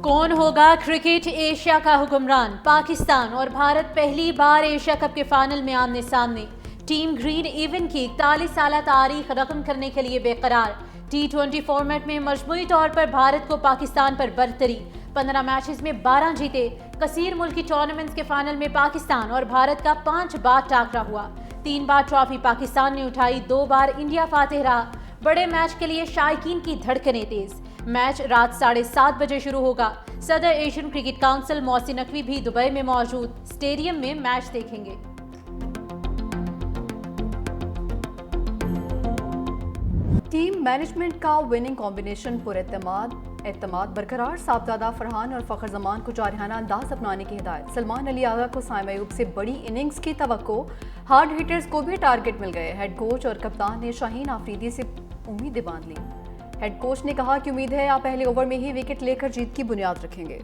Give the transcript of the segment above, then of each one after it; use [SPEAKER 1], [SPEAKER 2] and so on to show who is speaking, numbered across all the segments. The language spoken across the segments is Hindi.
[SPEAKER 1] कौन होगा क्रिकेट एशिया का हुक्मरान? पाकिस्तान और भारत पहली बार एशिया कप के फाइनल में आमने सामने। टीम ग्रीन इवेंट की 41 साल तारीख रकम करने के लिए बेकरार। T20 फॉर्मेट में मजमूई तौर पर भारत को पाकिस्तान पर बरतरी। 15 मैचेस में 12 जीते। कसीर मुल्की टूर्नामेंट्स के फाइनल में पाकिस्तान और भारत का 5 बार टाकरा हुआ। 3 बार ट्रॉफी पाकिस्तान ने उठाई, 2 बार इंडिया फातेह रहा। बड़े मैच के लिए शायकीन की धड़कनें तेज। मैच रात 7:30 बजे शुरू होगा। सदर Asian cricket council Mohsin Naqvi भी दुबई में मौजूद स्टेडियम में मैच देखेंगे।
[SPEAKER 2] टीम मैनेजमेंट का विनिंग कॉम्बिनेशन एतमाद बरकरार। साहबजादा फरहान और फ़खर जमान को जारहाना अंदाज अपनाने की हिदायत। सलमान अली आगा को साइम अयूब से बड़ी इनिंग्स की तवक्को। हार्ड हिटर्स को भी टारगेट मिल गए। हेड कोच और कप्तान ने शाहीन आफरीदी से उम्मीदें बांध ली। हेड कोच ने कहा कि उम्मीद है आप पहले ओवर में ही विकेट लेकर जीत की बुनियाद रखेंगे।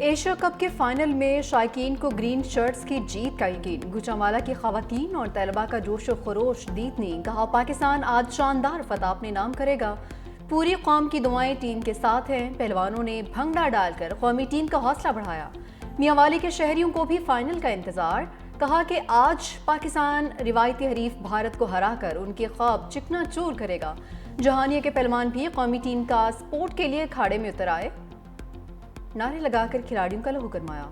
[SPEAKER 2] एशिया कप के फाइनल में शायकीन को ग्रीन शर्ट्स की जीत का यकीन। गुजरांवाला की खवातीन और तलबा का जोश व खरोश दीदनी। कहा पाकिस्तान आज शानदार फतह अपने नाम करेगा। पूरी कौम की दुआएं टीम के साथ हैं। पहलवानों ने भंगड़ा डालकर कौमी टीम का हौसला बढ़ाया। मियांवाली के शहरियों को भी फाइनल का इंतजार। कहा कि आज पाकिस्तान रिवायती हरीफ भारत को हराकर उनके ख्वाब चिकनाचूर करेगा। जहानिया के पहलवान भी कौमी टीम का स्पोर्ट के लिए अखाड़े में उतर आए। नारे लगाकर खिलाड़ियों का लहू गरमाया।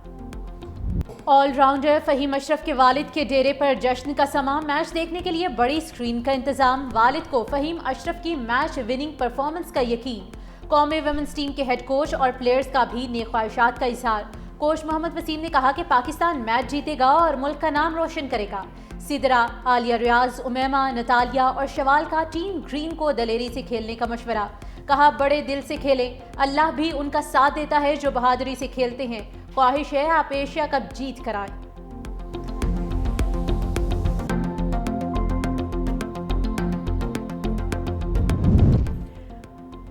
[SPEAKER 1] ऑलराउंडर फहीम अशरफ के वालिद के डेरे पर जश्न का समा। मैच देखने के लिए बड़ी स्क्रीन का इंतजाम। वालिद को फहीम अशरफ की मैच विनिंग परफॉर्मेंस का यकीन। कौमी वुमेन्स टीम के हेड कोच और प्लेयर्स का भी नेक ख्वाहिशात का इजहार। कोच मोहम्मद वसीम ने कहा कि पाकिस्तान मैच जीतेगा और मुल्क का नाम रोशन करेगा। सिदरा, आलिया रियाज, उमैमा, नतालिया और शवाल का टीम ग्रीन को दलेरी से खेलने का मशवरा। कहा बड़े दिल से खेलें, अल्लाह भी उनका साथ देता है जो बहादुरी से खेलते हैं। ख्वाहिश है आप एशिया कप जीत कर आएं।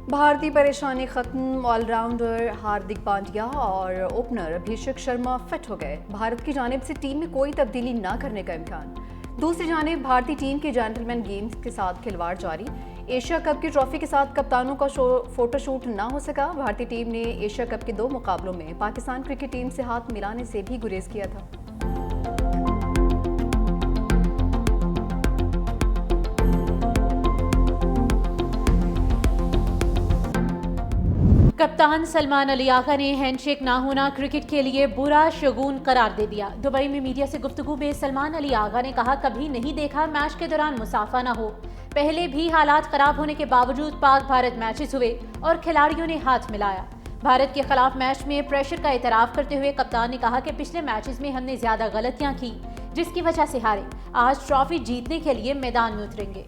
[SPEAKER 2] भारतीय परेशानी खत्म। ऑलराउंडर हार्दिक पांड्या और ओपनर अभिषेक शर्मा फिट हो गए। भारत की जानिब से टीम में कोई तब्दीली न करने का इम्कान। दूसरी जानिब भारतीय टीम के जेंटलमैन गेम्स के साथ खिलवाड़ जारी। एशिया कप की ट्रॉफी के साथ कप्तानों का फोटोशूट ना हो सका। भारतीय टीम ने एशिया कप के 2 मुकाबलों में पाकिस्तान क्रिकेट टीम से हाथ मिलाने से भी गुरेज किया था।
[SPEAKER 1] कप्तान सलमान अली आगा ने हैंडशेक ना होना क्रिकेट के लिए बुरा शगुन करार दे दिया। दुबई में मीडिया से गुफ्तगू में सलमान अली आगा ने कहा कभी नहीं देखा मैच के दौरान मुसाफा ना हो। पहले भी हालात खराब होने के बावजूद पाक भारत मैचेस हुए और खिलाड़ियों ने हाथ मिलाया। भारत के खिलाफ मैच में प्रेशर का एतराफ करते हुए कप्तान ने कहा कि पिछले मैचेस में हमने ज्यादा गलतियां की जिसकी वजह से हारे। आज ट्रॉफी जीतने के लिए मैदान में उतरेंगे।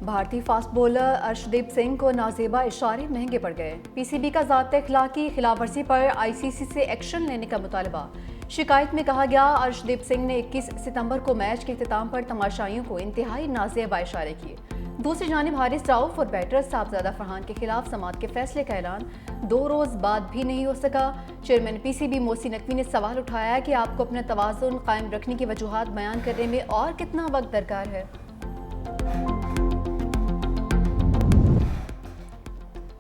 [SPEAKER 2] भारतीय फास्ट बॉलर अर्शदीप सिंह को नाजेबा इशारे महंगे पड़ गए। पीसीबी का ज़ाब्ते अखलाकी खिलाफवर्जी पर आईसीसी से एक्शन लेने का मुतालबा। शिकायत में कहा गया अर्शदीप सिंह ने 21 सितंबर को मैच के इख्तिताम पर तमाशाइयों को इंतहाई नाजेबा इशारे किए। दूसरी जानिब हारिस राउफ और बैटर साहबजादा फरहान के खिलाफ समाअत के फैसले का ऐलान 2 रोज बाद भी नहीं हो सका। चेयरमैन पीसीबी मोहसिन नकवी ने सवाल उठाया कि आपको अपना तवाज़ुन कायम रखने की वजूहात बयान करने में और कितना वक्त दरकार है।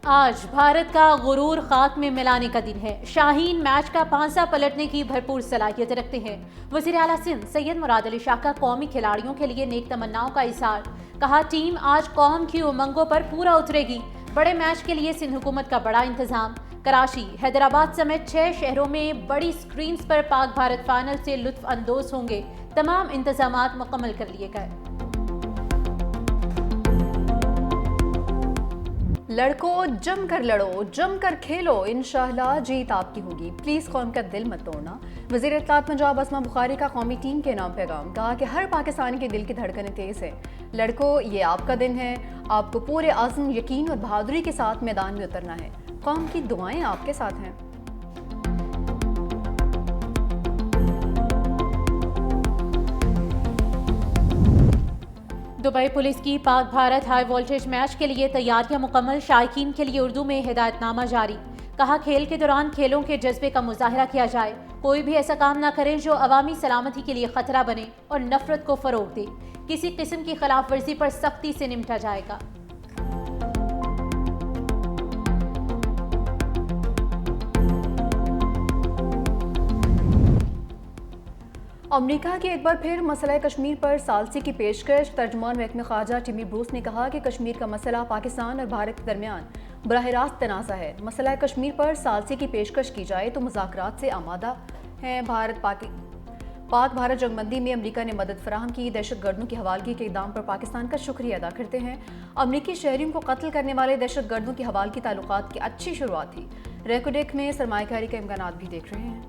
[SPEAKER 1] आज भारत का गुरूर खाक में मिलाने का दिन है। शाहीन मैच का पांसा पलटने की भरपूर सलाहियत रखते हैं। वज़ीर आला सिंध सैयद मुराद अली शाह का कौमी खिलाड़ियों के लिए नेक तमन्नाओं का इज़हार। कहा टीम आज कौम की उमंगों पर पूरा उतरेगी। बड़े मैच के लिए सिंध हुकूमत का बड़ा इंतजाम। कराची, हैदराबाद समेत 6 शहरों में बड़ी स्क्रीन पर पाक भारत फाइनल से लुत्फ अंदोज होंगे। तमाम इंतजामात मुकम्मल कर लिए गए।
[SPEAKER 2] लड़कों जम कर लड़ो, जम कर खेलो, इंशाअल्लाह जीत आपकी होगी। प्लीज़ कौम का दिल मत तोड़ना। वज़ीर इत्तलात पंजाब अस्मा बुखारी का कौमी टीम के नाम पैगाम। कहा कि हर पाकिस्तानी के दिल की धड़कनें तेज़ है। लड़कों ये आपका दिन है। आपको पूरे आज़म, यकीन और बहादुरी के साथ मैदान में उतरना है। कौम की दुआएं आपके साथ हैं।
[SPEAKER 1] दुबई पुलिस की Pak Bharat high voltage match के लिए तैयारियां मुकम्मल। शायकीन के लिए उर्दू में हिदायतनामा जारी। कहा, खेल के दौरान खेलों के जज्बे का मुजाहरा किया जाए। कोई भी ऐसा काम ना करें जो अवामी सलामती के लिए खतरा बने और नफरत को फरोग दे। किसी किस्म की खिलाफ वर्जी पर सख्ती से निपटा जाएगा।
[SPEAKER 2] अमेरिका की एक बार फिर मसला कश्मीर पर सालसी की पेशकश। तर्जुमान महकमे ख़ारजा टिमी ब्रूस ने कहा कि कश्मीर का मसला पाकिस्तान और भारत के दरमियान बराह रास्त तनाज़ा है। मसला कश्मीर पर सालसी की पेशकश की जाए तो मुज़ाकरात से आमादा हैं। पाक भारत जंगबंदी में अमेरिका ने मदद फराहम की। दहशतगर्दों की हवालगी के इक़दाम पर पाकिस्तान का शुक्रिया अदा करते हैं। अमरीकी शहरियों को कत्ल करने वाले दहशतगर्दों की हवालगी ताल्लुकात की अच्छी शुरुआत थी। रेकोडेक में सरमायाकारी के इम्कानात भी देख रहे हैं।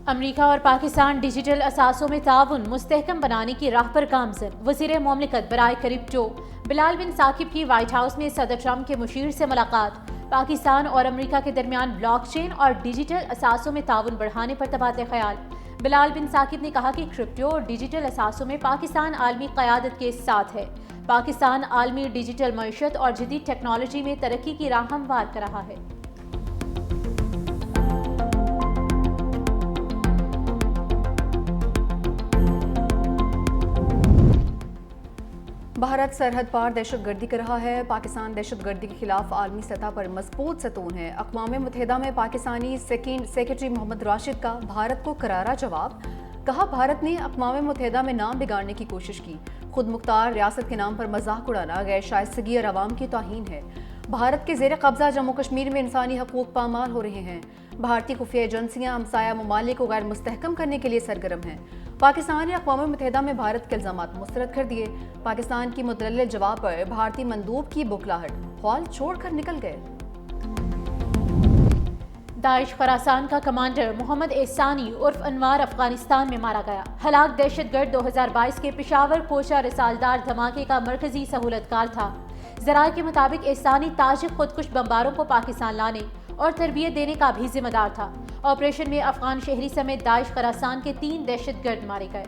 [SPEAKER 1] अमेरिका और पाकिस्तान डिजिटल असासों में ताउन मुस्तहकम बनाने की राह पर गामजन। वज़ीर मुमलिकत बराए क्रिप्टो बिलाल बिन साकिब की व्हाइट हाउस में सदर ट्रंप के मुशीर से मुलाकात। पाकिस्तान और अमेरिका के दरमियान ब्लॉकचेन और डिजिटल असासों में ताउन बढ़ाने पर तबादला ख्याल। बिलाल बिन साकिब ने कहा कि क्रिप्टो और डिजिटल असासों में पाकिस्तान आलमी क़यादत के साथ है। पाकिस्तान आलमी डिजिटल मईशत और जदीद टेक्नोलॉजी में तरक्की की राह हमवार कर रहा है।
[SPEAKER 2] भारत सरहद पार दहशतगर्दी कर रहा है। पाकिस्तान दहशतगर्दी के खिलाफ आलमी सतह पर मजबूत सतून है। अक़वाम मुत्तहिदा में पाकिस्तानी सेक्रेटरी मोहम्मद राशिद का भारत को करारा जवाब। कहा, भारत ने अक़वाम मुत्तहिदा में नाम बिगाड़ने की कोशिश की। खुद मुख्तार रियासत के नाम पर मजाक उड़ाना गैर शाइस्तगी और अवाम की तौहीन है। भारत के ज़ेर कब्जा जम्मू कश्मीर में इंसानी हकूक़ पामाल हो रहे हैं। भारतीय खुफिया एजेंसियाँ हमसाया ममालिक को गैर मुस्तहकम करने के लिए सरगर्म हैं। पाकिस्तान ने अक़वाम मुत्तहिदा में भारत के इल्ज़ामात मुस्तरद कर दिए। पाकिस्तान की मुतलल जवाब पर भारतीय मंदूब की बुखलाहट, हॉल छोड़कर निकल गए।
[SPEAKER 1] दाइश खरासान का कमांडर मोहम्मद एहसानी उर्फ अनवार अफगानिस्तान में मारा गया। हलाक दहशतगर्द 2022 के पेशावर कोशा रिसालदार धमाके का मरकजी सहूलतकार था। ज़राए के मुताबिक एहसानी ताजिक खुदकुश बमबारों को पाकिस्तान लाने और तरबियत देने का भी जिम्मेदार था। ऑपरेशन में अफगान शहरी समेत दाइश खरासान के 3 दहशतगर्द मारे गए।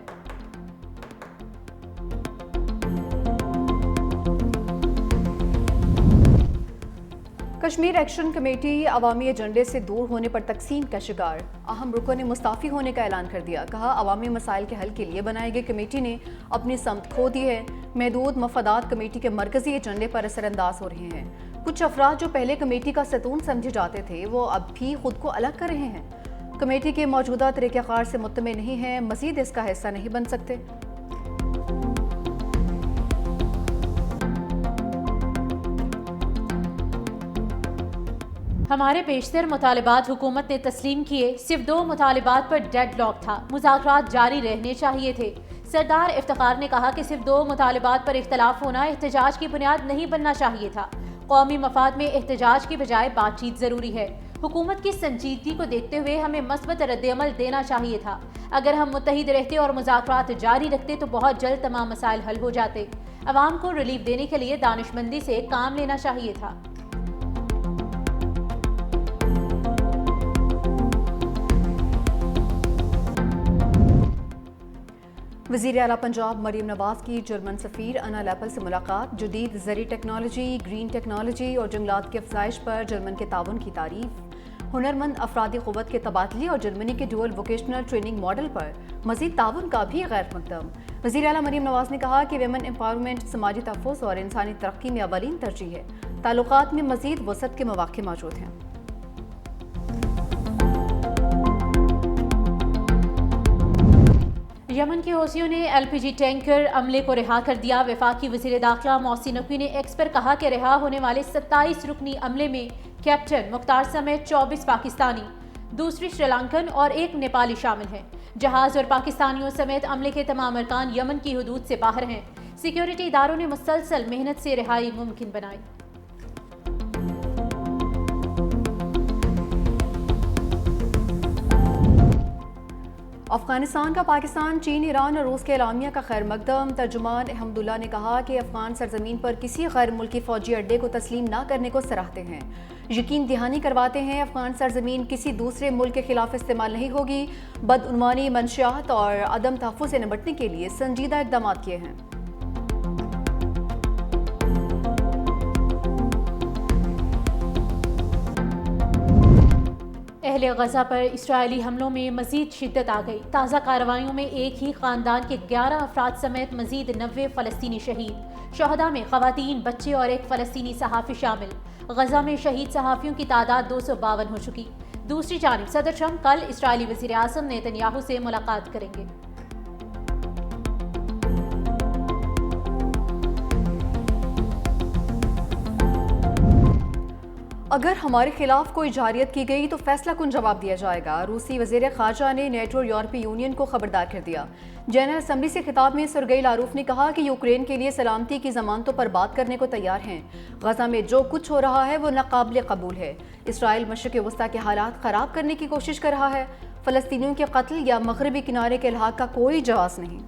[SPEAKER 2] कश्मीर एक्शन कमेटी अवामी एजेंडे से दूर होने पर तकसीम का शिकार। अहम रुकन ने मुस्ताफ़ी होने का ऐलान कर दिया। कहा, अवामी मसाइल के हल के लिए बनाई गई कमेटी ने अपनी समत खो दी है। महदूद मफादात कमेटी के मरकजी एजेंडे पर असरअंदाज हो रहे हैं। कुछ अफराद जो पहले कमेटी का सतून समझे जाते थे वो अब भी खुद को अलग कर रहे हैं। कमेटी के मौजूदा तरीक़ाकार से मुत्तमिन नहीं है, मज़ीद इसका हिस्सा नहीं बन सकते।
[SPEAKER 1] हमारे पेशतर मुतालिबात हुकूमत ने तस्लीम किए। सिर्फ 2 मुतालिबात पर डेड लॉक था। मुज़ाकरात जारी रहने चाहिए थे। सरदार इफ्तिखार ने कहा कि सिर्फ 2 मुतालिबात पर इख्तलाफ होना एहतजाज की बुनियाद नहीं बनना चाहिए था। कौमी मफाद में एहतजाज की बजाय बातचीत ज़रूरी है। हुकूमत की संजीदगी को देखते हुए हमें मस्बत रद्द-ए-अमल देना चाहिए था। अगर हम मुत्तहिद रहते और मुज़ाकरात जारी रखते तो बहुत जल्द तमाम मसाइल हल हो जाते। अवाम को रिलीफ देने के लिए दानिशमंदी से काम लेना चाहिए था।
[SPEAKER 2] वज़ीर आला पंजाब मरीम नवाज की जर्मन सफ़ीर अना लेपल से मुलाकात। जदीद ज़री टेक्नोलॉजी, ग्रीन टेक्नोलॉजी और जंगलात की अफजाइश पर जर्मन के ताउन की तारीफ। हुनरमंद अफरादी क़ुव्वत के तबादले और जर्मनी के डुअल वोकेशनल ट्रेनिंग मॉडल पर मज़ीद ताउन का भी गैर मकदम। वज़ीर आला मरीम नवाज ने कहा कि वेमन एम्पावरमेंट समाजी तहफ़्फ़ुज़ और इंसानी तरक्की में अवलीन तरजीह है। ताल्लुकात में मज़ीद वसअत के मौक़े मौजूद हैं।
[SPEAKER 1] यमन के हौसियों ने LPG टैंकर अमले को रिहा कर दिया। वफाकी वज़ीर दाखिला मोहसिन नकवी ने एक्स पर कहा कि रिहा होने वाले 27 रुकनी अमले में कैप्टन मुख्तार समेत 24 पाकिस्तानी, दूसरी श्रीलंकन और 1 नेपाली शामिल हैं। जहाज़ और पाकिस्तानियों समेत अमले के तमाम अरकान यमन की हुदूद से बाहर हैं। सिक्योरिटी इदारों ने मुसलसल मेहनत से रिहाई मुमकिन बनाई।
[SPEAKER 2] अफगानिस्तान का पाकिस्तान, चीन, ईरान और रूस के एलामिया का खैर मकदम। तर्जुमान अहमदुल्ला ने कहा कि अफगान सरजमीन पर किसी गैर मुल्की फौजी अड्डे को तस्लीम न करने को सराहते हैं। यकीन दहानी करवाते हैं अफगान सरजमीन किसी दूसरे मुल्क के खिलाफ इस्तेमाल नहीं होगी। बदउनवानी, मंशियात और अदम तहफ़्फ़ुज़ से निपटने के लिए संजीदा इक़दाम किए हैं।
[SPEAKER 1] अहले गजा पर इस्राएली हमलों में मजीद शिद्दत आ गई। ताज़ा कार्रवाइयों में एक ही खानदान के 11 अफराद समेत मजीद 90 फ़लस्तीनी शहीद। शहदा में ख़वातीन, बच्चे और एक फ़लस्तीनी सहाफ़ी शामिल। गजा में शहीद सहाफ़ियों की तादाद 252 हो चुकी। दूसरी जानिब सदर ट्रंप कल इस्राएली वज़ीर आज़म नेतन्याहू से मुलाकात करेंगे।
[SPEAKER 2] अगर हमारे खिलाफ कोई जारियत की गई तो फैसला कुन जवाब दिया जाएगा। रूसी वज़ीर ख़ारजा ने नेटो और यूरोपीय यूनियन को खबरदार कर दिया। जनरल असम्बली से खिताब में सरगई लारूफ ने कहा कि यूक्रेन के लिए सलामती की ज़मानतों पर बात करने को तैयार हैं। गजा में जो कुछ हो रहा है वो नाकाबिल कबूल है। इसराइल मशरिक़ वस्ता के हालात ख़राब करने की कोशिश कर रहा है। फ़लस्तीनियों के कत्ल या मगरबी किनारे के इलाक़ का कोई जवाब नहीं।